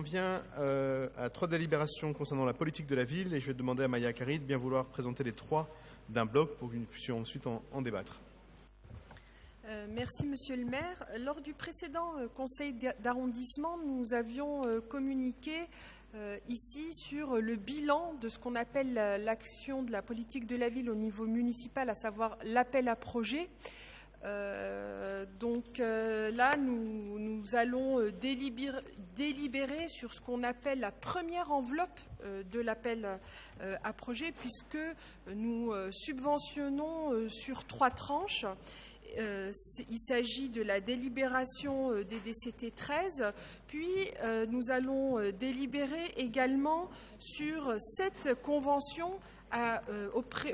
en vient à 3 délibérations concernant la politique de la ville et je vais demander à Maya Akari de bien vouloir présenter les 3 d'un bloc pour que nous puissions ensuite en débattre. Merci Monsieur le maire. Lors du précédent conseil d'arrondissement, nous avions communiqué ici sur le bilan de ce qu'on appelle l'action de la politique de la ville au niveau municipal, à savoir l'appel à projet. Là, nous allons délibérer sur ce qu'on appelle la première enveloppe de l'appel à projet, puisque nous subventionnons sur 3 tranches. Il s'agit de la délibération des DCT 13, puis nous allons délibérer également sur 7 conventions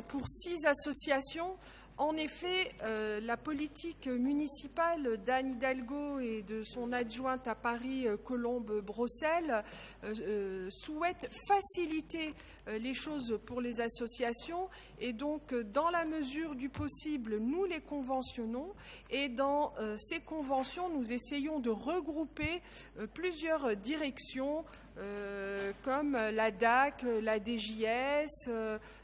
pour 6 associations. En effet, la politique municipale d'Anne Hidalgo et de son adjointe à Paris, Colombe Brossel, souhaite faciliter les choses pour les associations et donc, dans la mesure du possible, nous les conventionnons et dans ces conventions, nous essayons de regrouper plusieurs directions comme la DAC, la DJS,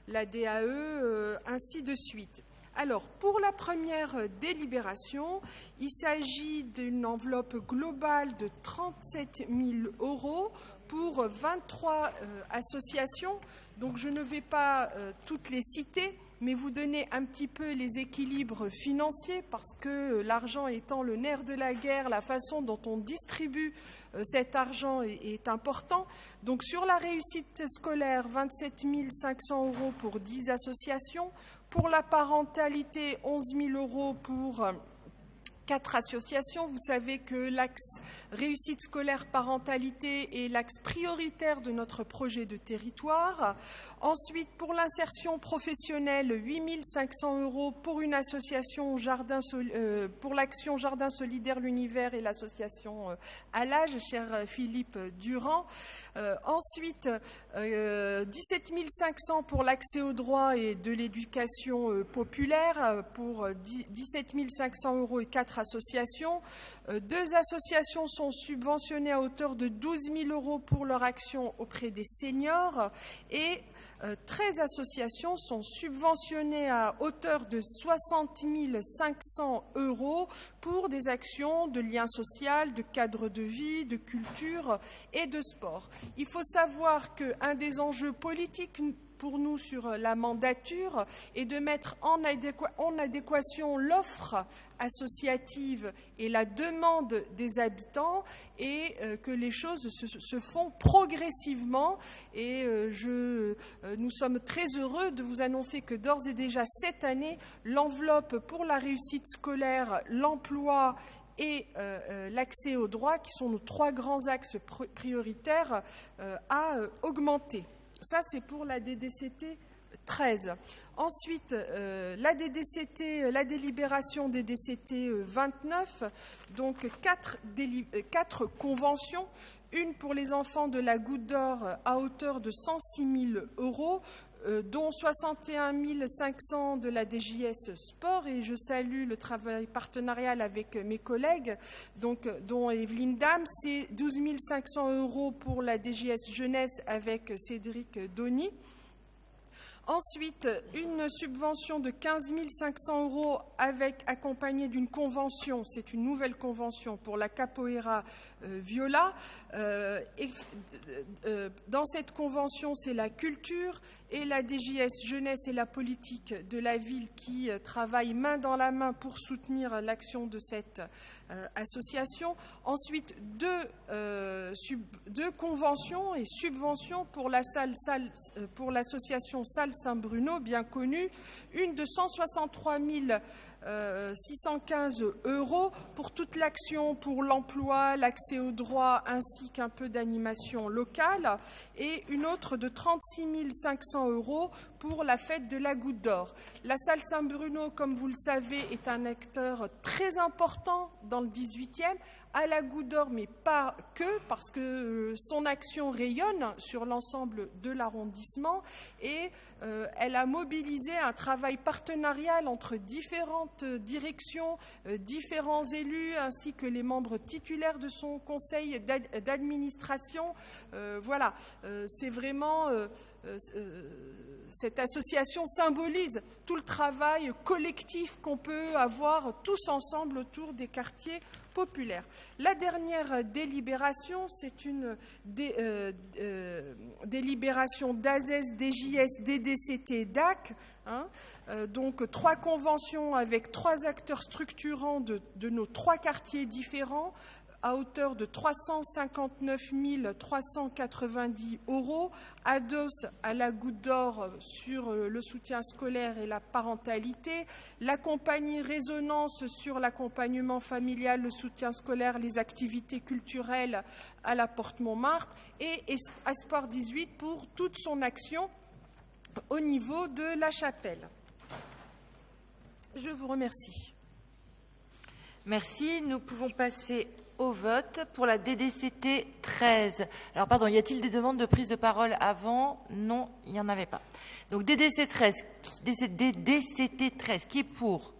la DAE, ainsi de suite. Alors, pour la première délibération, il s'agit d'une enveloppe globale de 37 000 € pour 23 associations. Donc, je ne vais pas toutes les citer, mais vous donner un petit peu les équilibres financiers, parce que l'argent étant le nerf de la guerre, la façon dont on distribue cet argent est important. Donc, sur la réussite scolaire, 27 500 € pour 10 associations. Pour la parentalité, 11 000 € pour 4 associations. Vous savez que l'axe réussite scolaire parentalité est l'axe prioritaire de notre projet de territoire. Ensuite, pour l'insertion professionnelle, 8 500 € pour une association pour l'action Jardin solidaire l'univers et l'association à l'âge, cher Philippe Durand. Ensuite, 17 500 pour l'accès aux droits et de l'éducation populaire pour 17 500 € et 4 associations. 2 associations sont subventionnées à hauteur de 12 000 € pour leur action auprès des seniors et 13 associations sont subventionnées à hauteur de 60 500 € pour des actions de lien social, de cadre de vie, de culture et de sport. Il faut savoir qu'un des enjeux politiques pour nous sur la mandature est de mettre en adéquation l'offre associative et la demande des habitants et que les choses se font progressivement. Et nous sommes très heureux de vous annoncer que d'ores et déjà cette année, l'enveloppe pour la réussite scolaire, l'emploi et l'accès aux droits, qui sont nos 3 grands axes prioritaires, a augmenté. Ça, c'est pour la DDCT 13. Ensuite, la délibération des DCT 29, donc 4 conventions. Une pour les enfants de la Goutte d'Or à hauteur de 106 000 €, dont 61 500 de la DJS Sport, et je salue le travail partenarial avec mes collègues, dont Evelyne Dam. C'est 12 500 € pour la DJS Jeunesse avec Cédric Donny. Ensuite, une subvention de 15 500 € accompagnée d'une convention, c'est une nouvelle convention pour la Capoeira Viola. Dans cette convention, c'est la culture et la DJS Jeunesse et la politique de la ville qui travaillent main dans la main pour soutenir l'action de cette association. Ensuite, 2 conventions et subventions pour pour l'association Salle Saint-Bruno, bien connue, une de 163 615 € pour toute l'action pour l'emploi, l'accès aux droits ainsi qu'un peu d'animation locale, et une autre de 36 500 € pour la fête de la Goutte d'Or. La salle Saint-Bruno, comme vous le savez, est un acteur très important dans le 18e, à la Goutte d'Or, mais pas que, parce que son action rayonne sur l'ensemble de l'arrondissement et elle a mobilisé un travail partenarial entre différentes directions, différents élus, ainsi que les membres titulaires de son conseil d'administration. Voilà, c'est vraiment... cette association symbolise tout le travail collectif qu'on peut avoir tous ensemble autour des quartiers populaires. La dernière délibération, c'est une délibération d'ASES, DJS, DDCT, DAC. Donc 3 conventions avec 3 acteurs structurants de nos 3 quartiers différents, à hauteur de 359 390 €, ADOS à la Goutte d'Or sur le soutien scolaire et la parentalité, la compagnie Résonance sur l'accompagnement familial, le soutien scolaire, les activités culturelles à la Porte Montmartre et Espoir 18 pour toute son action au niveau de la chapelle. Je vous remercie. Merci. Nous pouvons passer au vote pour la DDCT 13. Alors, pardon, y a-t-il des demandes de prise de parole avant? Non, il n'y en avait pas. Donc, DDCT 13, qui est pour?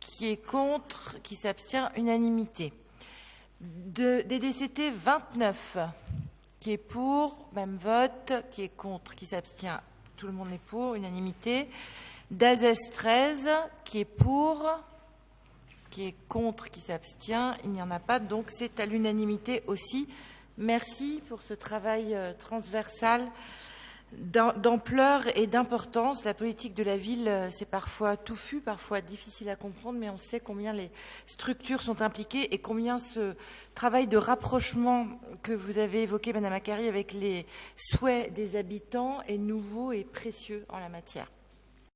Qui est contre? Qui s'abstient? Unanimité. DDCT 29, qui est pour? Même vote. Qui est contre? Qui s'abstient? Tout le monde est pour. Unanimité. DASES 13, qui est pour? Qui est contre, qui s'abstient, il n'y en a pas, donc c'est à l'unanimité aussi. Merci pour ce travail transversal d'ampleur et d'importance. La politique de la ville, c'est parfois touffu, parfois difficile à comprendre, mais on sait combien les structures sont impliquées et combien ce travail de rapprochement que vous avez évoqué, Madame Akkari, avec les souhaits des habitants est nouveau et précieux en la matière.